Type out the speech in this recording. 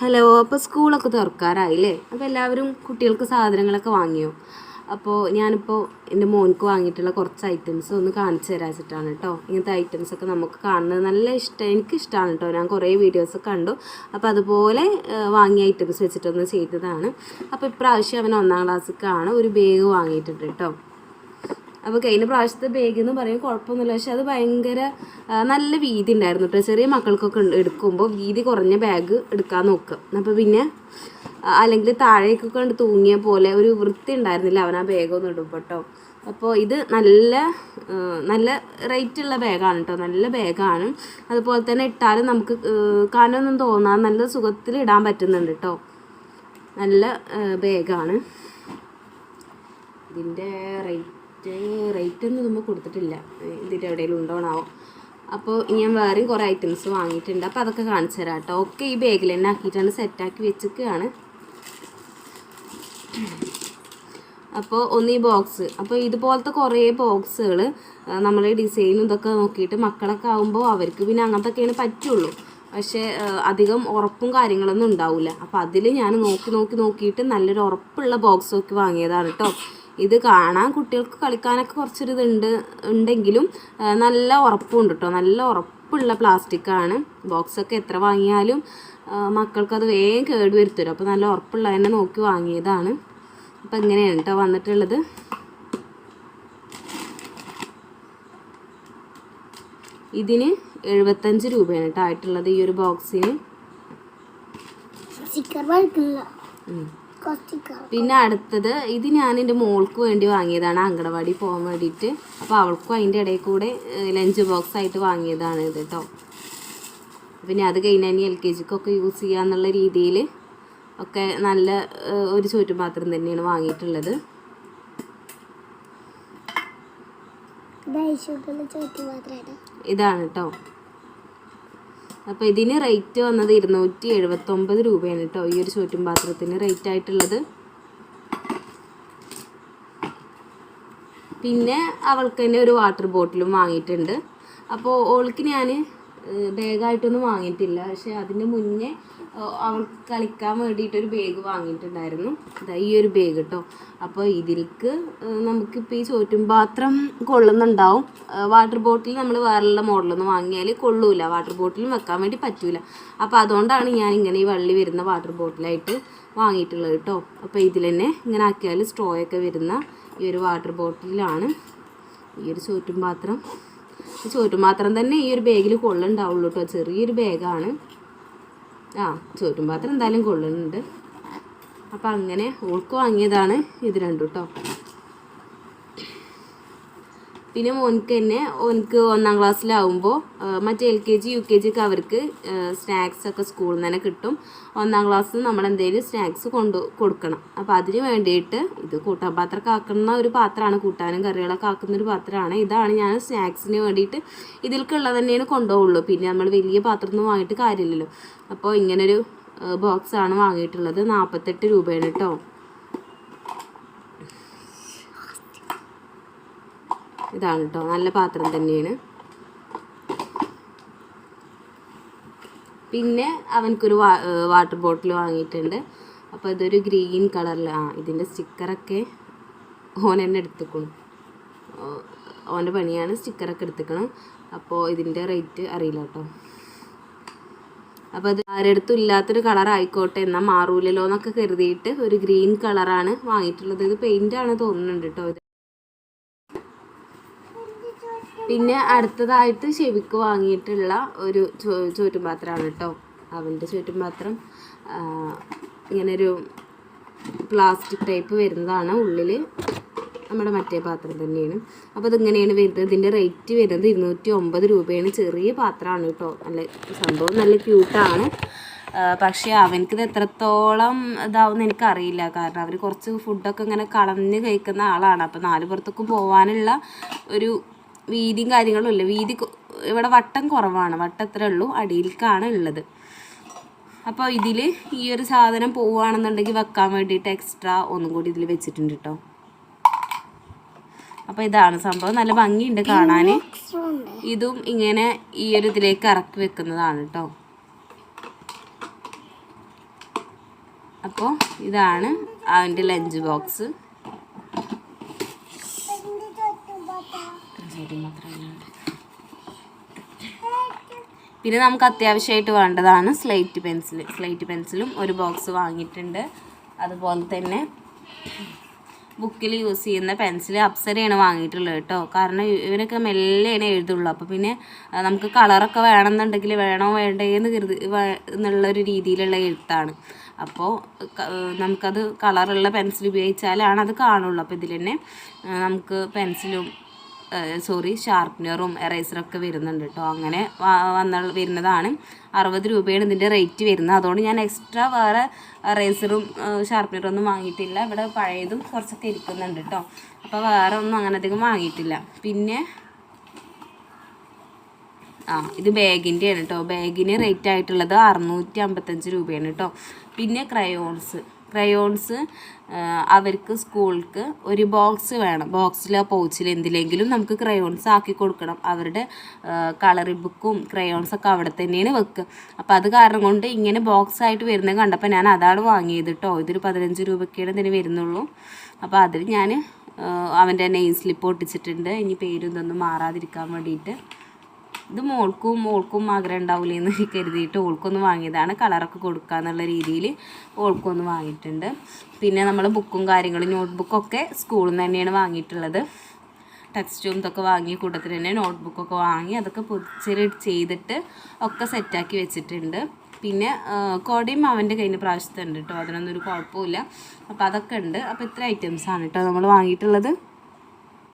Hello. അപ്പോൾ സ്കൂളൊക്കെ തുറക്കാറായില്ലേ? അപ്പോൾ എല്ലാവരും കുട്ടികൾക്ക് സാധനങ്ങളൊക്കെ വാങ്ങിയോ? അപ്പോൾ ഞാനിപ്പോൾ എൻ്റെ മോൻക്ക് വാങ്ങിയിട്ടുള്ള കുറച്ച് ഐറ്റംസ് ഒന്ന് കാണിച്ചു തരാൻ വെച്ചിട്ടാണ് കേട്ടോ. ഇങ്ങനത്തെ ഐറ്റംസൊക്കെ നമുക്ക് കാണുന്നത് നല്ല ഇഷ്ടം, എനിക്കിഷ്ടമാണ് കേട്ടോ. ഞാൻ കുറേ വീഡിയോസ് കണ്ടു. അപ്പോൾ അതുപോലെ വാങ്ങിയ ഐറ്റംസ് വെച്ചിട്ടൊന്ന് ചെയ്തതാണ്. അപ്പോൾ ഇപ്രാവശ്യം അവൻ 1ാം ക്ലാസ്സിലേക്കാണ് ഒരു ബാഗ് വാങ്ങിയിട്ടുണ്ട് കേട്ടോ. അപ്പോൾ കഴിഞ്ഞ പ്രാവശ്യത്തെ ബാഗ് എന്ന് പറയുമ്പോൾ കുഴപ്പമൊന്നുമില്ല, പക്ഷെ അത് ഭയങ്കര നല്ല വീതി ഉണ്ടായിരുന്നു കേട്ടോ. ചെറിയ മക്കൾക്കൊക്കെ എടുക്കുമ്പോൾ വീതി കുറഞ്ഞ ബാഗ് എടുക്കാൻ നോക്കുക. അപ്പോൾ പിന്നെ അല്ലെങ്കിൽ താഴേക്കൊക്കെ കണ്ട് തൂങ്ങിയ പോലെ ഒരു വൃത്തി ഉണ്ടായിരുന്നില്ല അവൻ ആ ബാഗൊന്നും ഇടുമ്പോൾ കേട്ടോ. അപ്പോൾ ഇത് നല്ല റേറ്റുള്ള ബാഗാണ് കേട്ടോ, നല്ല ബാഗാണ്. അതുപോലെ തന്നെ ഇട്ടാലും നമുക്ക് കനമൊന്നും തോന്നാൻ നല്ല സുഖത്തിൽ ഇടാൻ പറ്റുന്നുണ്ട് കേട്ടോ. നല്ല ബാഗാണ്. ഇതിൻ്റെ റേറ്റ് ഒന്നും നമ്മൾ കൊടുത്തിട്ടില്ല, ഇതിൻ്റെ എവിടെയെങ്കിലും ഉണ്ടോണാവോ. അപ്പോൾ ഞാൻ വേറെയും കുറേ ഐറ്റംസ് വാങ്ങിയിട്ടുണ്ട്. അപ്പോൾ അതൊക്കെ കാണിച്ചു തരാം കേട്ടോ. ഒക്കെ ഈ ബാഗിൽ തന്നെ ആക്കിയിട്ടാണ് സെറ്റാക്കി വെച്ചിരിക്കുകയാണ്. അപ്പോൾ ഒന്ന് ഈ ബോക്സ്, അപ്പോൾ ഇതുപോലത്തെ കുറേ ബോക്സുകൾ നമ്മൾ ഡിസൈനും ഇതൊക്കെ നോക്കിയിട്ട് മക്കളൊക്കെ ആകുമ്പോൾ അവർക്ക് പിന്നെ അങ്ങനത്തൊക്കെയാണ് പറ്റുള്ളൂ. പക്ഷേ അധികം ഉറപ്പും കാര്യങ്ങളൊന്നും ഉണ്ടാവില്ല. അപ്പോൾ അതിൽ ഞാൻ നോക്കിയിട്ട് നല്ലൊരു ഉറപ്പുള്ള ബോക്സ് നോക്കി വാങ്ങിയതാണ് കേട്ടോ. ഇത് കാണാൻ കുട്ടികൾക്ക് കളിക്കാനൊക്കെ കുറച്ചൊരു ഉണ്ടെങ്കിലും നല്ല ഉറപ്പുണ്ട് കേട്ടോ. നല്ല ഉറപ്പുള്ള പ്ലാസ്റ്റിക്കാണ്. ബോക്സൊക്കെ എത്ര വാങ്ങിയാലും മക്കൾക്കത് വേഗം കേട് വരുത്തരും. അപ്പോൾ നല്ല ഉറപ്പുള്ള തന്നെ നോക്കി വാങ്ങിയതാണ്. അപ്പോൾ ഇങ്ങനെയാണ് കേട്ടോ വന്നിട്ടുള്ളത്. ഇതിന് 75 രൂപയാണ് കേട്ടോ ആയിട്ടുള്ളത് ഈ ഒരു ബോക്സിന്. പിന്നെ അടുത്തത് ഇത് ഞാൻ എൻ്റെ മോൾക്ക് വേണ്ടി വാങ്ങിയതാണ്, അങ്കണവാടി പോകാൻ വേണ്ടിയിട്ട്. അപ്പോൾ അവൾക്കും അതിൻ്റെ ഇടയിൽ കൂടെ ലഞ്ച് ബോക്സ് ആയിട്ട് വാങ്ങിയതാണ് ഇത് കേട്ടോ. പിന്നെ അത് കഴിഞ്ഞാൽ LKGക്കൊക്കെ യൂസ് ചെയ്യുക എന്നുള്ള രീതിയിൽ ഒക്കെ നല്ല ഒരു ചോറ്റുപാത്രം തന്നെയാണ് വാങ്ങിയിട്ടുള്ളത്. ഇതാണ് കേട്ടോ. അപ്പോൾ ഇതിന് റേറ്റ് വന്നത് 279 രൂപയാണ് കേട്ടോ ഈ ഒരു ചോറ്റും പാത്രത്തിന് റേറ്റ് ആയിട്ടുള്ളത്. പിന്നെ അവൾക്ക് തന്നെ ഒരു വാട്ടർ ബോട്ടിലും വാങ്ങിയിട്ടുണ്ട്. അപ്പോൾ ഓൾക്ക് ഞാൻ ബാഗായിട്ടൊന്നും വാങ്ങിയിട്ടില്ല, പക്ഷേ അതിന് മുന്നേ അവൾക്ക് കളിക്കാൻ വേണ്ടിയിട്ടൊരു ബാഗ് വാങ്ങിയിട്ടുണ്ടായിരുന്നു. ഈ ഒരു ബാഗ് കേട്ടോ. അപ്പോൾ ഇതിലേക്ക് നമുക്കിപ്പോൾ ഈ ചോറ്റും പാത്രം കൊള്ളുന്നുണ്ടാവും. വാട്ടർ ബോട്ടിൽ നമ്മൾ വേറെയുള്ള മോഡലൊന്നും വാങ്ങിയാൽ കൊള്ളൂല, വാട്ടർ ബോട്ടിലും വെക്കാൻ വേണ്ടി പറ്റൂല. അപ്പോൾ അതുകൊണ്ടാണ് ഞാൻ ഇങ്ങനെ ഈ വള്ളി വരുന്ന വാട്ടർ ബോട്ടിലായിട്ട് വാങ്ങിയിട്ടുള്ളത് കേട്ടോ. അപ്പോൾ ഇതിൽ തന്നെ ഇങ്ങനെ ആക്കിയാൽ സ്ട്രോയൊക്കെ വരുന്ന ഈ ഒരു വാട്ടർ ബോട്ടിലാണ് ഈ ഒരു ചോറ്റും പാത്രം. ഈ ചോറ്റും പാത്രം തന്നെ ഈ ഒരു ബാഗിൽ കൊള്ളുണ്ടാവുള്ളൂ കേട്ടോ. ചെറിയൊരു ബാഗാണ്. ചോറ്റും പാത്രം എന്തായാലും കൊള്ളുന്നുണ്ട്. അപ്പം അങ്ങനെ ഓൾക്ക് വാങ്ങിയതാണ് ഇത് രണ്ടും കേട്ടോ. പിന്നെ മോൻക്ക് തന്നെ ഓൻക്ക് 1ാം ക്ലാസ്സിലാവുമ്പോൾ മറ്റേ LKG UKG ഒക്കെ അവർക്ക് സ്നാക്സൊക്കെ സ്കൂളിൽ നിന്ന് തന്നെ കിട്ടും. 1ാം ക്ലാസ്സിൽ നമ്മൾ എന്തെങ്കിലും സ്നാക്സ് കൊടുക്കണം. അപ്പോൾ അതിന് വേണ്ടിയിട്ട് ഇത് കൂട്ടാൻ പാത്രമൊക്കെ ആക്കുന്ന ഒരു പാത്രമാണ്, കൂട്ടാനും കറികളൊക്കെ ആക്കുന്ന ഒരു പാത്രമാണ്. ഇതാണ് ഞാൻ സ്നാക്സിന് വേണ്ടിയിട്ട് ഇതിൽക്കുള്ളത് തന്നെയാണ് കൊണ്ടുപോകുള്ളൂ. പിന്നെ നമ്മൾ വലിയ പാത്രമൊന്നും വാങ്ങിയിട്ട് കാര്യമില്ലല്ലോ. അപ്പോൾ ഇങ്ങനൊരു ബോക്സാണ് വാങ്ങിയിട്ടുള്ളത്. 48 രൂപയാണ് കേട്ടോ. ഇതാണ് കേട്ടോ, നല്ല പാത്രം തന്നെയാണ്. പിന്നെ അവനക്കൊരു വാട്ടർ ബോട്ടിൽ വാങ്ങിയിട്ടുണ്ട്. അപ്പോൾ ഇതൊരു ഗ്രീൻ കളറിൽ, ഇതിൻ്റെ സ്റ്റിക്കറൊക്കെ ഓൻ തന്നെ എടുത്തുക്കണം, ഓൻ്റെ പണിയാണ്, സ്റ്റിക്കറൊക്കെ എടുത്തുക്കണം. അപ്പോൾ ഇതിൻ്റെ റേറ്റ് അറിയില്ല കേട്ടോ. അപ്പോൾ അത് ആരെടുത്തും ഇല്ലാത്തൊരു കളർ ആയിക്കോട്ടെ, എന്നാൽ മാറൂലല്ലോ എന്നൊക്കെ കരുതിയിട്ട് ഒരു ഗ്രീൻ കളറാണ് വാങ്ങിയിട്ടുള്ളത്. ഇത് പെയിൻ്റാണ് തോന്നുന്നുണ്ട് കേട്ടോ ഇത്. പിന്നെ അടുത്തതായിട്ട് ചെവിക്ക് വാങ്ങിയിട്ടുള്ള ഒരു ചോറ്റും പാത്രമാണ് കേട്ടോ. അവൻ്റെ ചോറ്റും പാത്രം ഇങ്ങനൊരു പ്ലാസ്റ്റിക് ടൈപ്പ് വരുന്നതാണ്, ഉള്ളിൽ നമ്മുടെ മറ്റേ പാത്രം തന്നെയാണ്. അപ്പോൾ ഇതിങ്ങനെയാണ് വരുന്നത്. ഇതിൻ്റെ റേറ്റ് വരുന്നത് 209 രൂപയാണ്. ചെറിയ പാത്രമാണ് കേട്ടോ. നല്ല സംഭവം നല്ല ക്യൂട്ടാണ്. പക്ഷേ അവനക്കിത് എത്രത്തോളം ഇതാവുമെന്ന് എനിക്കറിയില്ല. കാരണം അവർ കുറച്ച് ഫുഡൊക്കെ ഇങ്ങനെ കളഞ്ഞ് കഴിക്കുന്ന ആളാണ്. അപ്പോൾ 4 പുറത്തേക്കും പോകാനുള്ള ഒരു വീതിയും കാര്യങ്ങളും ഇല്ല. വീതി ഇവിടെ വട്ടം കുറവാണ്, വട്ടം എത്ര ഉള്ളൂ, അടിയിലേക്കാണ് ഉള്ളത്. അപ്പോൾ ഇതിൽ ഈ ഒരു സാധനം പോവുകയാണെന്നുണ്ടെങ്കിൽ വെക്കാൻ വേണ്ടിയിട്ട് എക്സ്ട്രാ ഒന്നും കൂടി ഇതിൽ വെച്ചിട്ടുണ്ട് കേട്ടോ. അപ്പോൾ ഇതാണ് സംഭവം. നല്ല ഭംഗിയുണ്ട് കാണാൻ. ഇതും ഇങ്ങനെ ഈ ഒരു ഇതിലേക്ക് ഇറക്കി വെക്കുന്നതാണ് കേട്ടോ. അപ്പോൾ ഇതാണ് അവൻ്റെ ലഞ്ച് ബോക്സ്. പിന്നെ നമുക്ക് അത്യാവശ്യമായിട്ട് വേണ്ടതാണ് സ്ലേറ്റ് പെൻസിലും ഒരു ബോക്സ് വാങ്ങിയിട്ടുണ്ട്. അതുപോലെ തന്നെ ബുക്കിൽ യൂസ് ചെയ്യുന്ന പെൻസിൽ അപ്സരയാണ് വാങ്ങിയിട്ടുള്ളത് കേട്ടോ. കാരണം ഇവനൊക്കെ മെല്ലെയാണ് എഴുതുള്ളൂ. അപ്പോൾ പിന്നെ നമുക്ക് കളറൊക്കെ വേണമെന്നുണ്ടെങ്കിൽ വേണോ വേണ്ടേന്ന് എന്നുള്ളൊരു രീതിയിലുള്ള എഴുത്താണ്. അപ്പോൾ നമുക്കത് കളറുള്ള പെൻസിൽ ഉപയോഗിച്ചാലാണ് അത് കാണുള്ളൂ. അപ്പോൾ ഇതിൽ തന്നെ നമുക്ക് പെൻസിലും ഷാർപ്പ്നറും എറേസറൊക്കെ വരുന്നുണ്ട് കേട്ടോ. അങ്ങനെ വരുന്നതാണ്. 60 രൂപയാണ് ഇതിൻ്റെ റേറ്റ് വരുന്നത്. അതുകൊണ്ട് ഞാൻ എക്സ്ട്രാ വേറെ എറേസറും ഷാർപ്പ്നറൊന്നും വാങ്ങിയിട്ടില്ല. ഇവിടെ പഴയതും കുറച്ചൊക്കെ ഇരിക്കുന്നുണ്ട് കേട്ടോ. അപ്പോൾ വേറെ ഒന്നും അങ്ങനെ അധികം വാങ്ങിയിട്ടില്ല. പിന്നെ ഇത് ബാഗിൻ്റെയാണ് കേട്ടോ. ബാഗിന് റേറ്റ് ആയിട്ടുള്ളത് 655 രൂപയാണ് കേട്ടോ. പിന്നെ ക്രയോൺസ് അവർക്ക് സ്കൂൾക്ക് ഒരു ബോക്സ് വേണം. ബോക്സിലോ പൗച്ചിൽ എന്തിലെങ്കിലും നമുക്ക് ക്രയോൺസ് ആക്കി കൊടുക്കണം. അവരുടെ കളറിംഗ് ബുക്കും ക്രയോൺസൊക്കെ അവിടെ തന്നെയാണ് വെക്കുക. അപ്പോൾ അത് കാരണം കൊണ്ട് ഇങ്ങനെ ബോക്സ് ആയിട്ട് വരുന്നത് കണ്ടപ്പോൾ ഞാൻ അതാണ് വാങ്ങിയത് കേട്ടോ. ഇതൊരു 15 രൂപയ്ക്കാണ് ഇതിന് വരുന്നുള്ളൂ. അപ്പോൾ അതിൽ ഞാൻ അവൻ്റെ നെയിം സ്ലിപ്പ് ഒട്ടിച്ചിട്ടുണ്ട്. ഇനി പേരും ഇതൊന്നും മാറാതിരിക്കാൻ വേണ്ടിയിട്ട്. ഇത് മോൾക്കും ആഗ്രഹം ഉണ്ടാവില്ല എന്ന് കരുതിയിട്ട് ഓൾക്കൊന്ന് വാങ്ങിയതാണ്. കളറൊക്കെ കൊടുക്കുക എന്നുള്ള രീതിയിൽ ഓൾക്കൊന്ന് വാങ്ങിയിട്ടുണ്ട്. പിന്നെ നമ്മൾ ബുക്കും കാര്യങ്ങളും നോട്ട്ബുക്കൊക്കെ സ്കൂളിൽ നിന്ന് തന്നെയാണ് വാങ്ങിയിട്ടുള്ളത്. ടെക്സ്റ്റും ഇതൊക്കെ വാങ്ങിയ കൂട്ടത്തിൽ തന്നെ നോട്ട്ബുക്കൊക്കെ വാങ്ങി അതൊക്കെ ചെയ്തിട്ട് ഒക്കെ സെറ്റാക്കി വെച്ചിട്ടുണ്ട്. പിന്നെ കൊടയും അവൻ്റെ കയ്യിൽ പ്രാവശ്യത്തുണ്ട് കേട്ടോ. അതിനൊന്നും ഒരു കുഴപ്പമില്ല. അപ്പോൾ അതൊക്കെ ഉണ്ട്. അപ്പോൾ ഇത്ര ഐറ്റംസാണ് കേട്ടോ നമ്മൾ വാങ്ങിയിട്ടുള്ളത്.